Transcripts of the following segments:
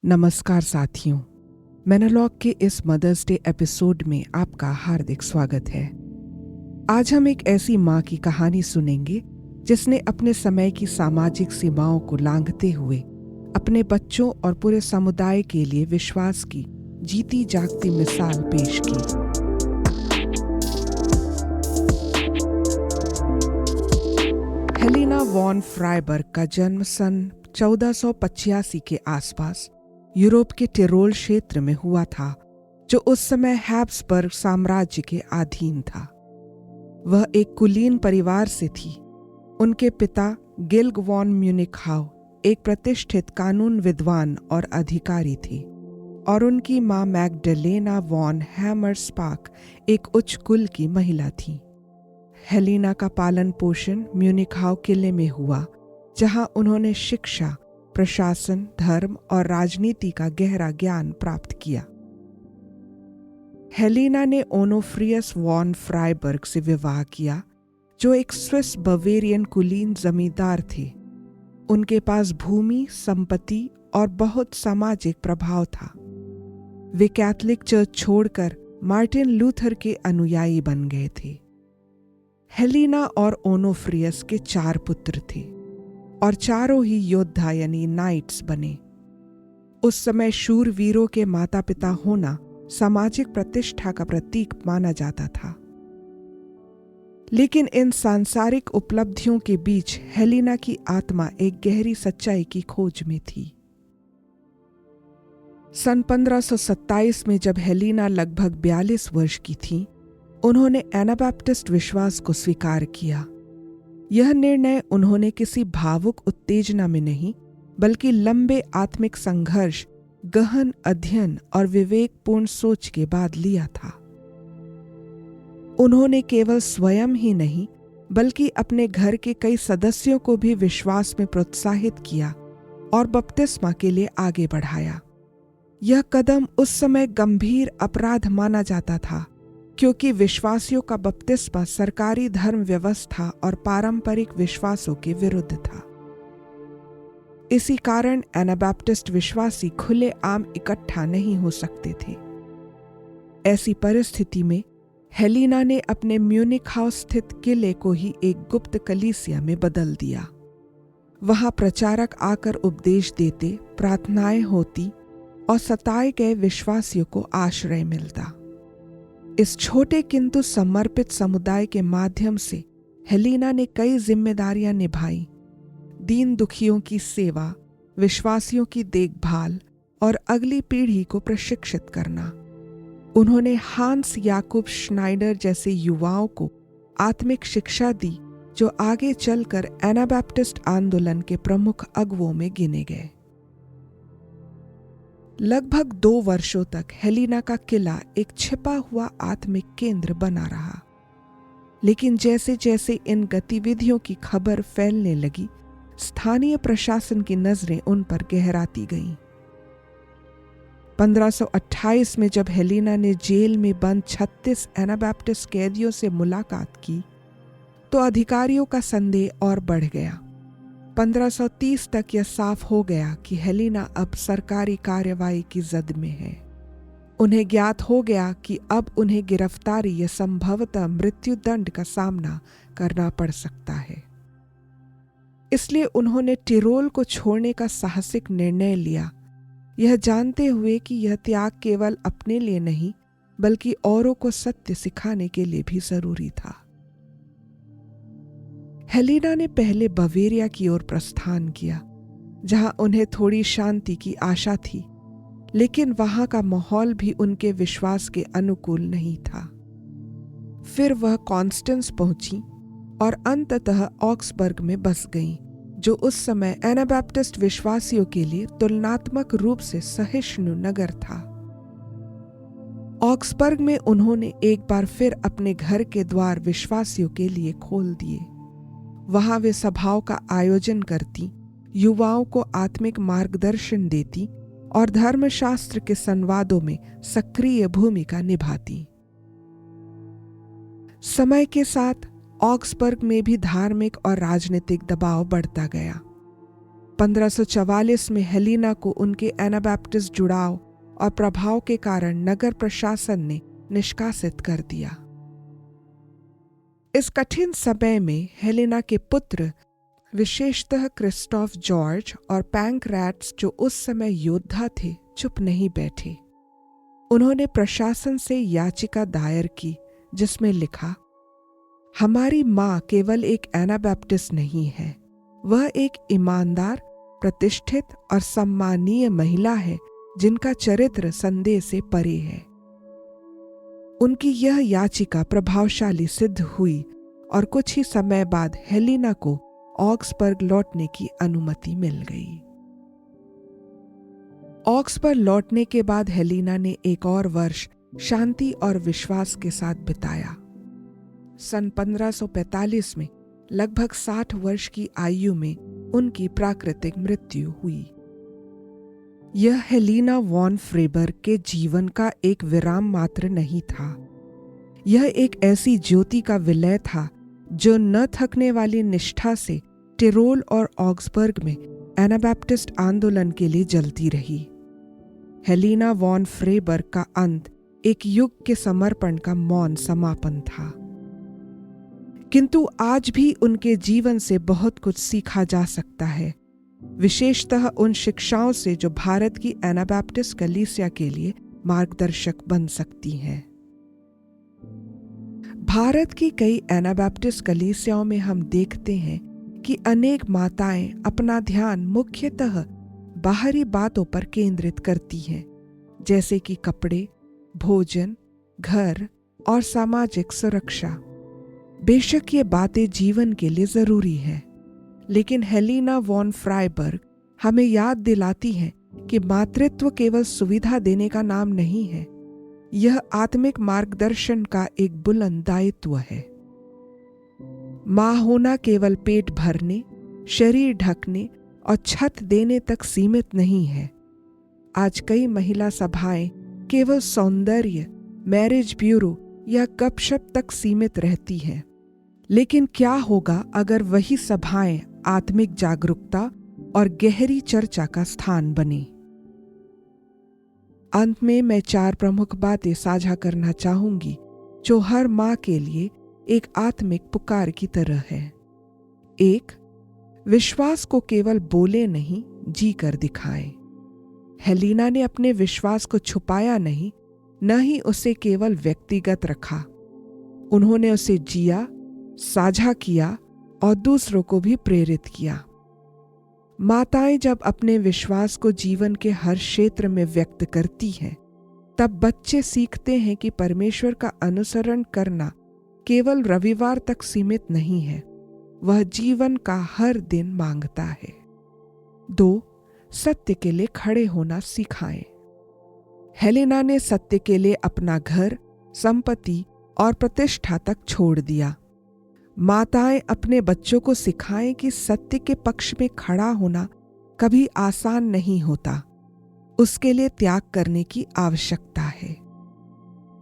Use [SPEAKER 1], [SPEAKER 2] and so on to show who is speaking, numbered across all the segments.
[SPEAKER 1] नमस्कार साथियों, मेनालॉग के इस मदर्स डे एपिसोड में आपका हार्दिक स्वागत है। आज हम एक ऐसी माँ की कहानी सुनेंगे जिसने अपने समय की सामाजिक सीमाओं को लांघते हुए अपने बच्चों और पूरे समुदाय के लिए विश्वास की जीती जागती मिसाल पेश की। हेलेना वॉन फ्राइबर्ग का जन्म सन 1485 के आसपास यूरोप के टिरोल क्षेत्र में हुआ था, जो उस समय हैब्सबर्ग साम्राज्य के अधीन था। वह एक कुलीन परिवार से थी। उनके पिता गिल्ग वॉन म्यूनिखाउ एक प्रतिष्ठित कानून विद्वान और अधिकारी थे, और उनकी मां मैग्डलेना वॉन हैमरस्पाक एक उच्च कुल की महिला थी। हेलेना का पालन पोषण म्यूनिखाउ किले में हुआ, जहां उन्होंने शिक्षा, प्रशासन, धर्म और राजनीति का गहरा ज्ञान प्राप्त किया। हेलेना ने ओनोफ्रियस वॉन फ्राइबर्ग से विवाह किया, जो एक स्विस बवेरियन कुलीन जमींदार थे। उनके पास भूमि, संपत्ति और बहुत सामाजिक प्रभाव था। वे कैथोलिक चर्च छोड़कर मार्टिन लूथर के अनुयायी बन गए थे। हेलेना और ओनोफ्रियस के 4 पुत्र थे और चारों ही योद्धा यानी नाइट्स बने। उस समय शूरवीरों के माता पिता होना सामाजिक प्रतिष्ठा का प्रतीक माना जाता था। लेकिन इन सांसारिक उपलब्धियों के बीच हेलेना की आत्मा एक गहरी सच्चाई की खोज में थी। सन 1527 में जब हेलेना लगभग 42 वर्ष की थी, उन्होंने एनाबैप्टिस्ट विश्वास को स्वीकार किया। यह निर्णय उन्होंने किसी भावुक उत्तेजना में नहीं, बल्कि लंबे आत्मिक संघर्ष, गहन अध्ययन और विवेकपूर्ण सोच के बाद लिया था। उन्होंने केवल स्वयं ही नहीं, बल्कि अपने घर के कई सदस्यों को भी विश्वास में प्रोत्साहित किया और बपतिस्मा के लिए आगे बढ़ाया। यह कदम उस समय गंभीर अपराध माना जाता था, क्योंकि विश्वासियों का बपतिस्मा सरकारी धर्म व्यवस्था और पारंपरिक विश्वासों के विरुद्ध था। इसी कारण एनाबैप्टिस्ट विश्वासी खुलेआम इकट्ठा नहीं हो सकते थे। ऐसी परिस्थिति में हेलेना ने अपने म्यूनिखाउ स्थित किले को ही एक गुप्त कलीसिया में बदल दिया। वहां प्रचारक आकर उपदेश देते, प्रार्थनाएं होती और सताए गए विश्वासियों को आश्रय मिलता। इस छोटे किंतु समर्पित समुदाय के माध्यम से हेलेना ने कई जिम्मेदारियां निभाई: दीन दुखियों की सेवा, विश्वासियों की देखभाल और अगली पीढ़ी को प्रशिक्षित करना। उन्होंने हांस याकूब श्नाइडर जैसे युवाओं को आत्मिक शिक्षा दी, जो आगे चलकर एनाबैप्टिस्ट आंदोलन के प्रमुख अगुवों में गिने गए। लगभग 2 वर्षों तक हेलेना का किला एक छिपा हुआ आत्मिक केंद्र बना रहा। लेकिन जैसे जैसे इन गतिविधियों की खबर फैलने लगी, स्थानीय प्रशासन की नजरें उन पर गहराती गईं। 1528 में जब हेलेना ने जेल में बंद 36 एनाबैप्टिस्ट कैदियों से मुलाकात की, तो अधिकारियों का संदेह और बढ़ गया। 1530 तक यह साफ हो गया कि हेलेना अब सरकारी कार्यवाही की जद में है। उन्हें ज्ञात हो गया कि अब उन्हें गिरफ्तारी या संभवतः मृत्युदंड का सामना करना पड़ सकता है। इसलिए उन्होंने टिरोल को छोड़ने का साहसिक निर्णय लिया, यह जानते हुए कि यह त्याग केवल अपने लिए नहीं, बल्कि औरों को सत्य सिखाने के लिए भी जरूरी था। हेलेना ने पहले बवेरिया की ओर प्रस्थान किया, जहां उन्हें थोड़ी शांति की आशा थी, लेकिन वहां का माहौल भी उनके विश्वास के अनुकूल नहीं था। फिर वह कॉन्स्टेंस पहुंची और अंततः ऑक्सबर्ग में बस गईं, जो उस समय एनाबैप्टिस्ट विश्वासियों के लिए तुलनात्मक रूप से सहिष्णु नगर था। ऑक्सबर्ग में उन्होंने एक बार फिर अपने घर के द्वार विश्वासियों के लिए खोल दिए। वहां वे सभाओं का आयोजन करती, युवाओं को आत्मिक मार्गदर्शन देती और धर्मशास्त्र के संवादों में सक्रिय भूमिका निभाती। समय के साथ ऑक्सबर्ग में भी धार्मिक और राजनीतिक दबाव बढ़ता गया। 1544 में हेलेना को उनके एनाबैप्टिस्ट जुड़ाव और प्रभाव के कारण नगर प्रशासन ने निष्कासित कर दिया। इस कठिन समय में हेलेना के पुत्र, विशेषतः क्रिस्टोफ जॉर्ज और पैंक्रेट्स, जो उस समय योद्धा थे, चुप नहीं बैठे। उन्होंने प्रशासन से याचिका दायर की जिसमें लिखा, हमारी माँ केवल एक एनाबैप्टिस्ट नहीं है, वह एक ईमानदार, प्रतिष्ठित और सम्मानीय महिला है जिनका चरित्र संदेह से परे है। उनकी यह याचिका प्रभावशाली सिद्ध हुई और कुछ ही समय बाद हेलेना को ऑक्सबर्ग लौटने की अनुमति मिल गई। ऑक्सबर्ग लौटने के बाद हेलेना ने एक और वर्ष शांति और विश्वास के साथ बिताया। सन 1545 में लगभग 60 वर्ष की आयु में उनकी प्राकृतिक मृत्यु हुई। यह हेलेना वॉन फ्रेबर्ग के जीवन का एक विराम मात्र नहीं था। यह एक ऐसी ज्योति का विलय था जो न थकने वाली निष्ठा से टिरोल और ऑक्सबर्ग में एनाबैप्टिस्ट आंदोलन के लिए जलती रही। हेलेना वॉन फ्रेबर्ग का अंत एक युग के समर्पण का मौन समापन था। किंतु आज भी उनके जीवन से बहुत कुछ सीखा जा सकता है, विशेषतः उन शिक्षाओं से जो भारत की एनाबैप्टिस्ट कलीसिया के लिए मार्गदर्शक बन सकती हैं। भारत की कई एनाबैप्टिस्ट कलीसियाओं में हम देखते हैं कि अनेक माताएं अपना ध्यान मुख्यतः बाहरी बातों पर केंद्रित करती हैं, जैसे कि कपड़े, भोजन, घर और सामाजिक सुरक्षा। बेशक ये बातें जीवन के लिए जरूरी हैं, लेकिन हेलेना वॉन फ्राइबर्ग हमें याद दिलाती हैं कि मातृत्व केवल सुविधा देने का नाम नहीं है, यह आत्मिक मार्गदर्शन का एक बुलंद दायित्व है। मां होना केवल पेट भरने, शरीर ढकने और छत देने तक सीमित नहीं है। आज कई महिला सभाएं केवल सौंदर्य, मैरिज ब्यूरो या गपशप तक सीमित रहती हैं। लेकिन क्या होगा अगर वही सभाएं आत्मिक जागरूकता और गहरी चर्चा का स्थान बने? अंत में मैं 4 प्रमुख बातें साझा करना चाहूंगी जो हर मां के लिए एक आत्मिक पुकार की तरह है। 1. विश्वास को केवल बोले नहीं, जी कर दिखाएं। हेलेना ने अपने विश्वास को छुपाया नहीं, न ही उसे केवल व्यक्तिगत रखा। उन्होंने उसे जिया, साझा किया और दूसरों को भी प्रेरित किया। माताएं जब अपने विश्वास को जीवन के हर क्षेत्र में व्यक्त करती हैं, तब बच्चे सीखते हैं कि परमेश्वर का अनुसरण करना केवल रविवार तक सीमित नहीं है, वह जीवन का हर दिन मांगता है। 2. सत्य के लिए खड़े होना सिखाएं। हेलेना ने सत्य के लिए अपना घर, संपत्ति और प्रतिष्ठा तक छोड़ दिया। माताएं अपने बच्चों को सिखाएं कि सत्य के पक्ष में खड़ा होना कभी आसान नहीं होता, उसके लिए त्याग करने की आवश्यकता है।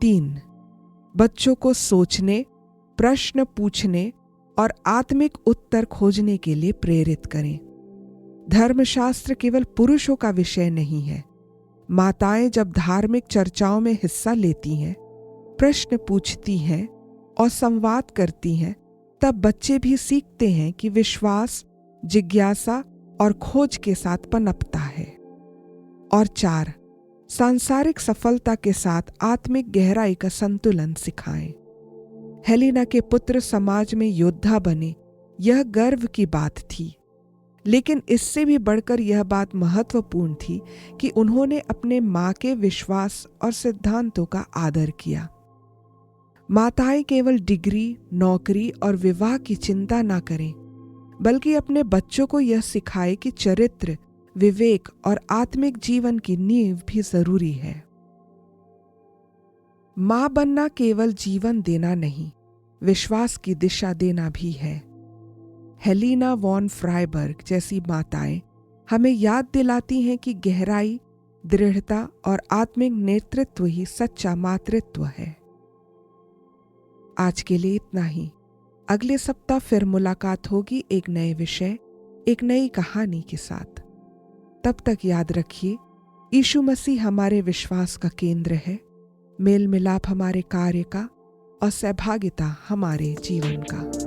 [SPEAKER 1] 3. बच्चों को सोचने, प्रश्न पूछने और आत्मिक उत्तर खोजने के लिए प्रेरित करें। धर्मशास्त्र केवल पुरुषों का विषय नहीं है। माताएं जब धार्मिक चर्चाओं में हिस्सा लेती हैं, प्रश्न पूछती हैं और संवाद करती हैं, तब बच्चे भी सीखते हैं कि विश्वास जिज्ञासा और खोज के साथ पनपता है। और 4. सांसारिक सफलता के साथ आत्मिक गहराई का संतुलन सिखाएं। हेलेना के पुत्र समाज में योद्धा बने, यह गर्व की बात थी, लेकिन इससे भी बढ़कर यह बात महत्वपूर्ण थी कि उन्होंने अपने मां के विश्वास और सिद्धांतों का आदर किया। माताएं केवल डिग्री, नौकरी और विवाह की चिंता ना करें, बल्कि अपने बच्चों को यह सिखाएं कि चरित्र, विवेक और आत्मिक जीवन की नींव भी जरूरी है। मां बनना केवल जीवन देना नहीं, विश्वास की दिशा देना भी है। हेलेना वॉन फ्राइबर्ग जैसी माताएं हमें याद दिलाती हैं कि गहराई, दृढ़ता और आत्मिक नेतृत्व ही सच्चा मातृत्व है। आज के लिए इतना ही। अगले सप्ताह फिर मुलाकात होगी एक नए विषय, एक नई कहानी के साथ। तब तक याद रखिए, यीशु मसीह हमारे विश्वास का केंद्र है, मेल मिलाप हमारे कार्य का और सहभागिता हमारे जीवन का।